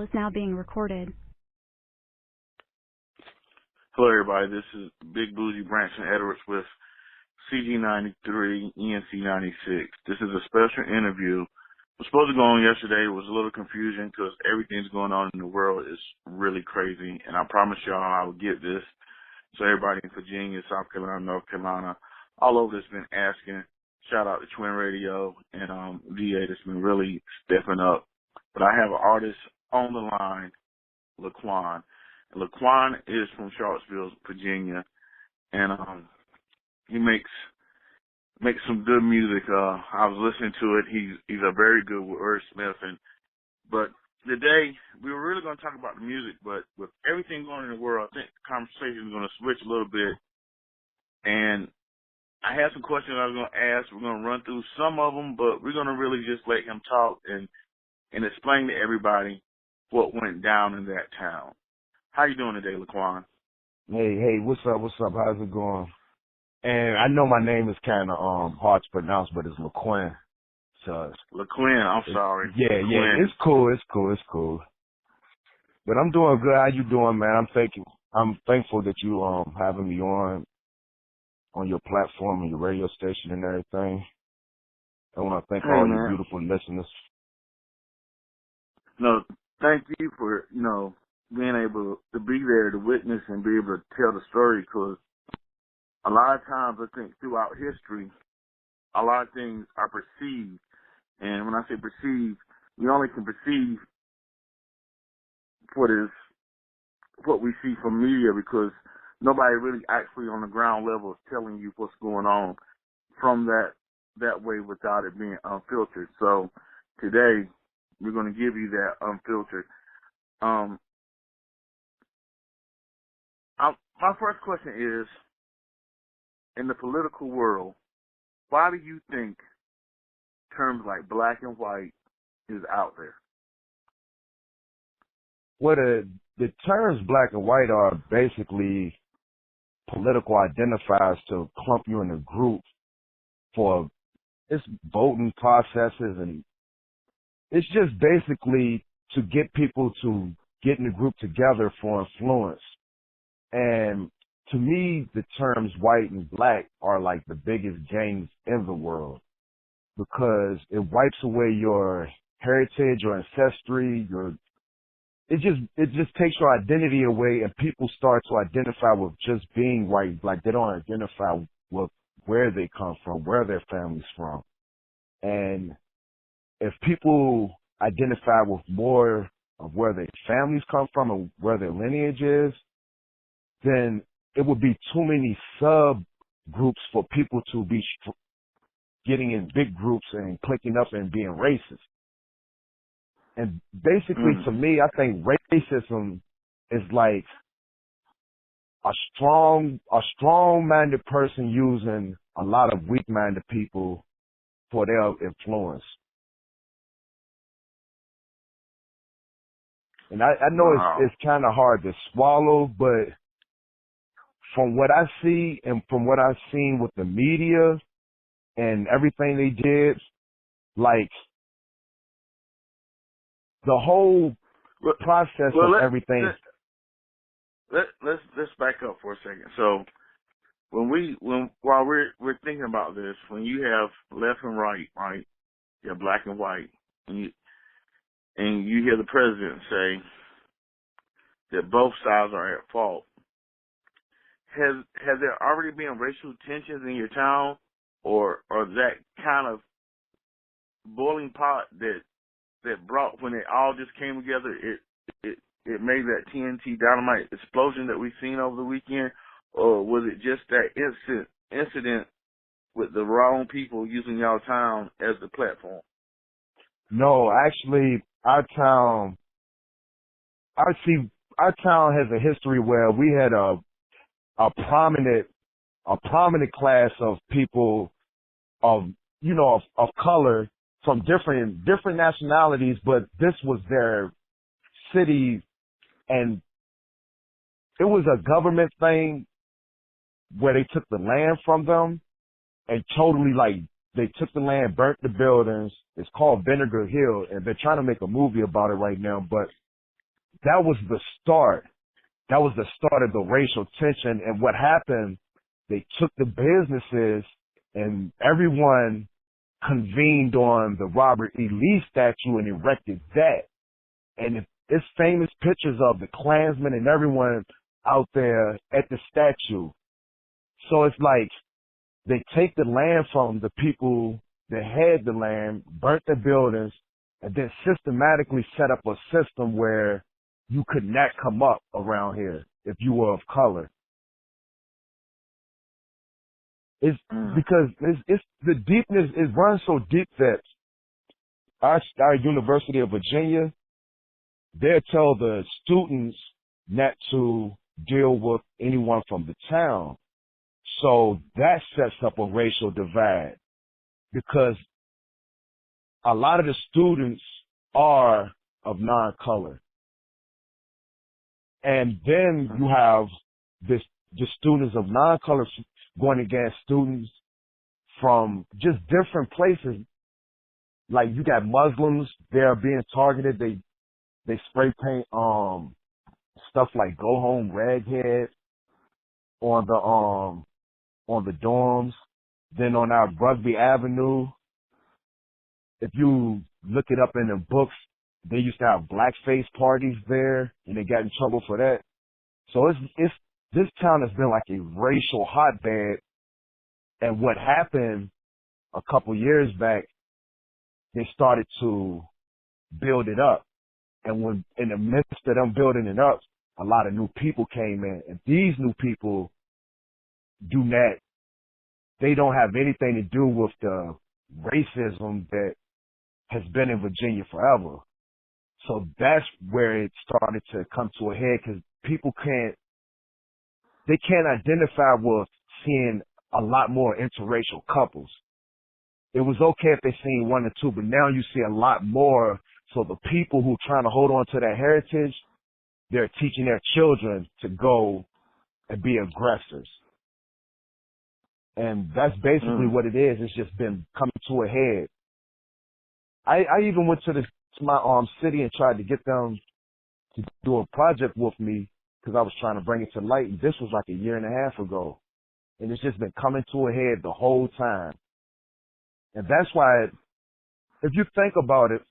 is now being recorded. Hello, everybody. This is Big Buji Branson Edwards with CG93 ENC96. This is a special interview. It was supposed to go on yesterday. It was a little confusion because everything's going on in the world is really crazy. And I promise y'all I will get this. So everybody in Virginia, South Carolina, North Carolina, all over that's been asking. Shout out to Twin Radio and VA that's been really stepping up. But I have an artist on the line, Laquan. And Laquan is from Charlottesville, Virginia, and he makes some good music. I was listening to it. He's a very good wordsmith, but today we were really going to talk about the music. But with everything going on in the world, I think the conversation is going to switch a little bit. And I had some questions I was going to ask. We're going to run through some of them, but we're going to really just let him talk and explain to everybody what went down in that town. How you doing today, Laquan? Hey, what's up? How's it going? And I know my name is kind of hard to pronounce, but it's Laquan. So Laquan, I'm sorry. Yeah, Laquan. It's cool. But I'm doing good. How you doing, man? I'm thankful that you having me on your platform and your radio station and everything. I want to thank all you beautiful listeners. No, thank you for, being able to be there to witness and be able to tell the story, because a lot of times I think throughout history, a lot of things are perceived. And when I say perceived, we only can perceive what we see from media, because nobody really actually on the ground level is telling you what's going on from that way without it being unfiltered. So today we're going to give you that unfiltered. My first question is, in the political world, why do you think terms like black and white is out there? Well, the terms black and white are basically political identifiers to clump you in a group for it's voting processes, and it's just basically to get people to get in the group together for influence. And to me, the terms white and black are like the biggest gangs in the world, because it wipes away your heritage, your ancestry, it just takes your identity away, and people start to identify with just being white. Like, they don't identify with where they come from, where their family's from. And if people identify with more of where their families come from and where their lineage is, then it would be too many subgroups for people to be getting in big groups and clicking up and being racist. And basically, to me, I think racism is like a strong-minded person using a lot of weak-minded people for their influence. And I know it's kind of hard to swallow, but from what I see and from what I've seen with the media and everything they did, like, the whole process of everything. Let's back up for a second. So while we're thinking about this, when you have left and right, you have black and white, and you hear the president say that both sides are at fault, has there already been racial tensions in your town, or that kind of boiling pot that brought, when it all just came together, it made that TNT dynamite explosion that we've seen over the weekend? Or was it just that incident with the wrong people using y'all town as the platform? No, actually, our town has a history where we had a prominent class of people of color from different nationalities, but this was their city, and it was a government thing where they took the land from them and totally, like, they took the land, burnt the buildings. It's called Vinegar Hill, and they're trying to make a movie about it right now, but that was the start. That was the start of the racial tension. And what happened, they took the businesses and everyone convened on the Robert E. Lee statue and erected that. And it's famous pictures of the Klansmen and everyone out there at the statue. So it's like they take the land from the people that had the land, burnt the buildings, and then systematically set up a system where you could not come up around here if you were of color. It's because it's the deepness, it runs so deep that our University of Virginia, they'll tell the students not to deal with anyone from the town. So that sets up a racial divide because a lot of the students are of non-color. And then you have the students of non-color going against students from just different places. Like you got Muslims, they're being targeted. They spray paint stuff like "Go Home Raghead" on the dorms. Then on our Rugby Avenue, if you look it up in the books, they used to have blackface parties there, and they got in trouble for that. So it's this town has been like a racial hotbed. And what happened a couple years back, they started to build it up. And when in the midst of them building it up, a lot of new people came in, and these new people they don't have anything to do with the racism that has been in Virginia forever. So that's where it started to come to a head because people can't identify with seeing a lot more interracial couples. It was okay if they seen one or two, but now you see a lot more. So the people who are trying to hold on to that heritage, they're teaching their children to go and be aggressors. And that's basically what it is. It's just been coming to a head. I even went to my city and tried to get them to do a project with me because I was trying to bring it to light. And this was like a year and a half ago. And it's just been coming to a head the whole time. And that's why, if you think about it,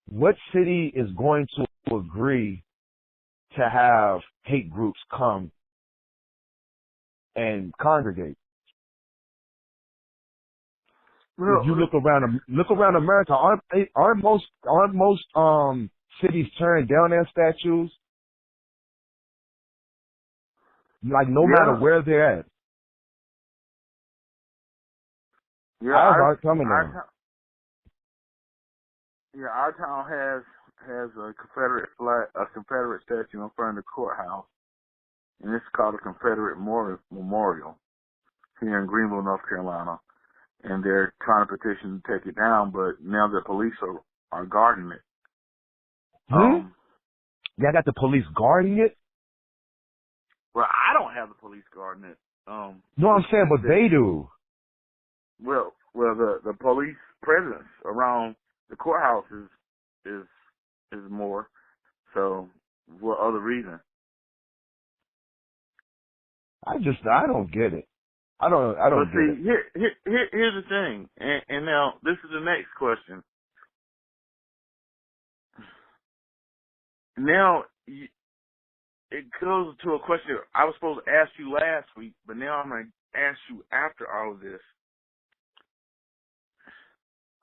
what city is going to agree to have hate groups come and congregate? Well, if you look around America, aren't most cities tearing down their statues? Like no matter where they're at. Yeah, How's coming down? Our town has a Confederate flag, a Confederate statue in front of the courthouse, and it's called a Confederate Memorial here in Greenville, North Carolina. And they're trying to petition to take it down, but now the police are guarding it. Y'all got the police guarding it? Well, I don't have the police guarding it. No, I'm saying, but they do. Well, the police presence around the courthouse is more. So, what other reason? I don't get it. I don't get it. Here's the thing, and now this is the next question. Now, it goes to a question I was supposed to ask you last week, but now I'm going to ask you after all of this.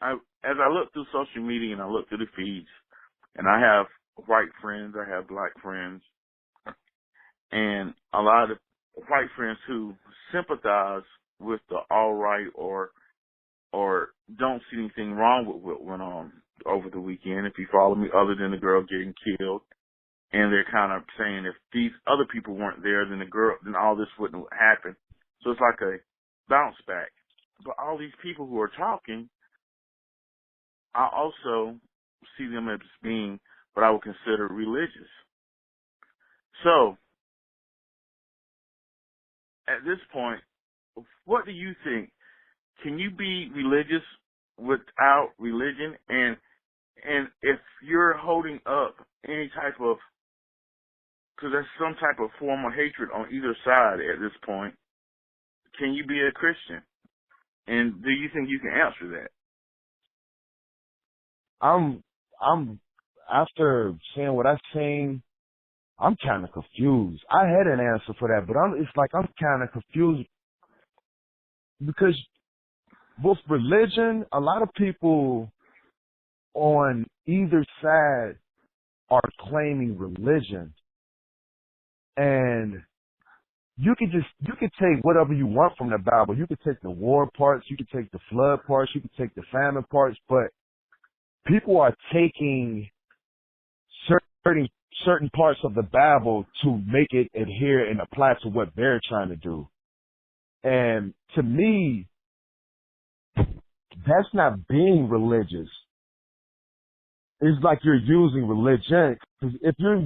As I look through social media and I look through the feeds, and I have white friends, I have black friends, and a lot of white friends who sympathize with the all right or don't see anything wrong with what went on over the weekend, if you follow me, other than the girl getting killed. And they're kind of saying if these other people weren't there, then all this wouldn't happen. So it's like a bounce back. But all these people who are talking, I also see them as being what I would consider religious. So, at this point, what do you think? Can you be religious without religion? And And if you're holding up any type of, because there's some type of form of hatred on either side at this point, can you be a Christian? And do you think you can answer that? I'm after saying what I've seen, I'm kind of confused. I had an answer for that, but it's like I'm kind of confused because with religion, a lot of people on either side are claiming religion, and you could take whatever you want from the Bible. You could take the war parts, you could take the flood parts, you could take the famine parts, but people are taking certain parts of the Bible to make it adhere and apply to what they're trying to do. And to me, that's not being religious. It's like you're using religion. 'Cause if you're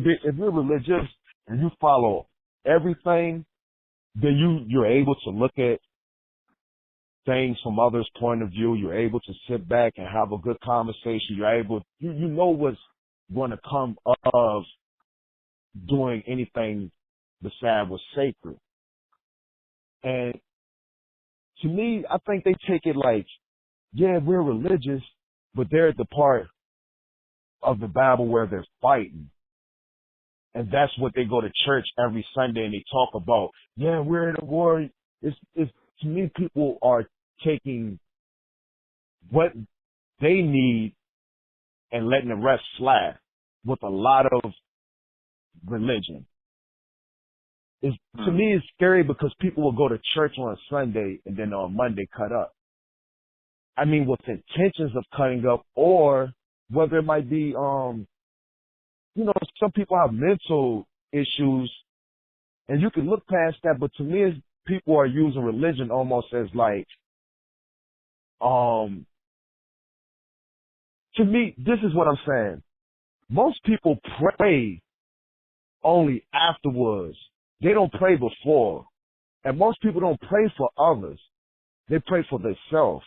religious and you follow everything, then you're able to look at things from others' point of view. You're able to sit back and have a good conversation. You know what's going to come of doing anything besides what's sacred. And to me, I think they take it like, yeah, we're religious, but they're at the part of the Bible where they're fighting. And that's what they go to church every Sunday and they talk about. Yeah, we're in a war. It's to me, people are taking what they need and letting the rest slide with a lot of religion. To me, it's scary because people will go to church on a Sunday and then on Monday cut up. I mean, with intentions of cutting up, or whether it might be, some people have mental issues, and you can look past that. But to me, people are using religion almost as like, to me, this is what I'm saying. Most people pray only afterwards. They don't pray before. And most people don't pray for others. They pray for themselves.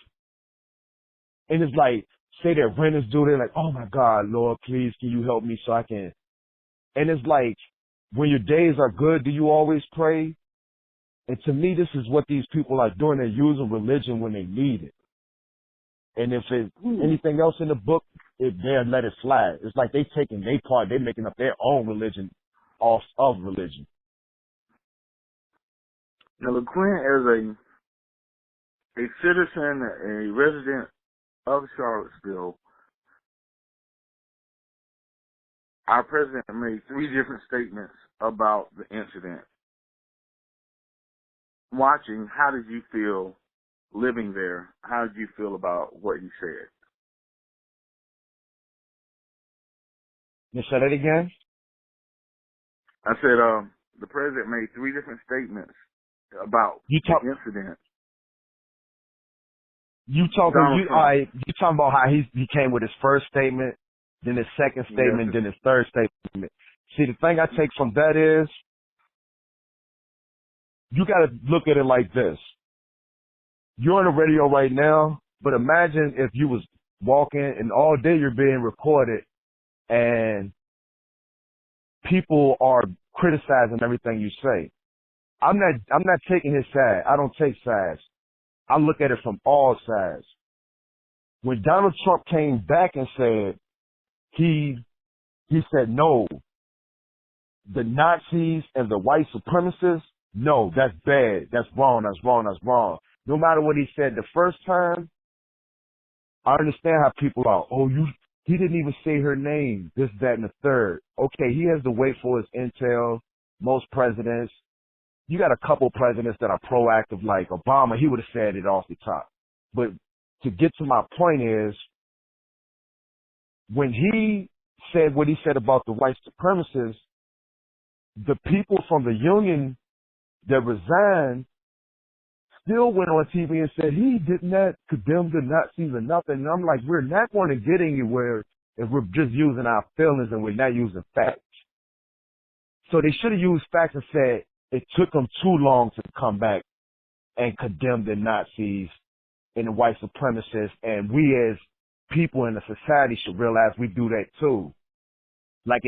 And it's like, say their rent is due, they're like, oh my God, Lord, please, can you help me so I can. And it's like, when your days are good, do you always pray? And to me, this is what these people are doing. They're using religion when they need it. And if it's anything else in the book, they'll let it slide. It's like they taking their part, they're making up their own religion off of religion. Now, LaQuinn, as a citizen, a resident of Charlottesville, our president made 3 different statements about the incident. Watching, how did you feel living there? How did you feel about what he said? You say that again? I said, the president made 3 different statements about the incident. You talking about how he came with his first statement, then his second statement, then his third statement. See, the thing I take from that is, you got to look at it like this. You're on the radio right now, but imagine if you was walking and all day you're being recorded and people are criticizing everything you say. I'm not taking his side. I don't take sides. I look at it from all sides. When Donald Trump came back and said, he said, no, the Nazis and the white supremacists, no, that's bad. That's wrong. That's wrong. That's wrong. No matter what he said the first time, I understand how people are. Oh, he didn't even say her name, this, that, and the third. Okay, he has to wait for his intel. Most presidents, you got a couple presidents that are proactive, like Obama, he would have said it off the top. But to get to my point is, when he said what he said about the white supremacists, the people from the union that resigned still went on TV and said he did not condemn the Nazis or nothing. And I'm like, we're not going to get anywhere if we're just using our feelings and we're not using facts. So they should have used facts and said it took them too long to come back and condemn the Nazis and the white supremacists, and we as people in the society should realize we do that too. Like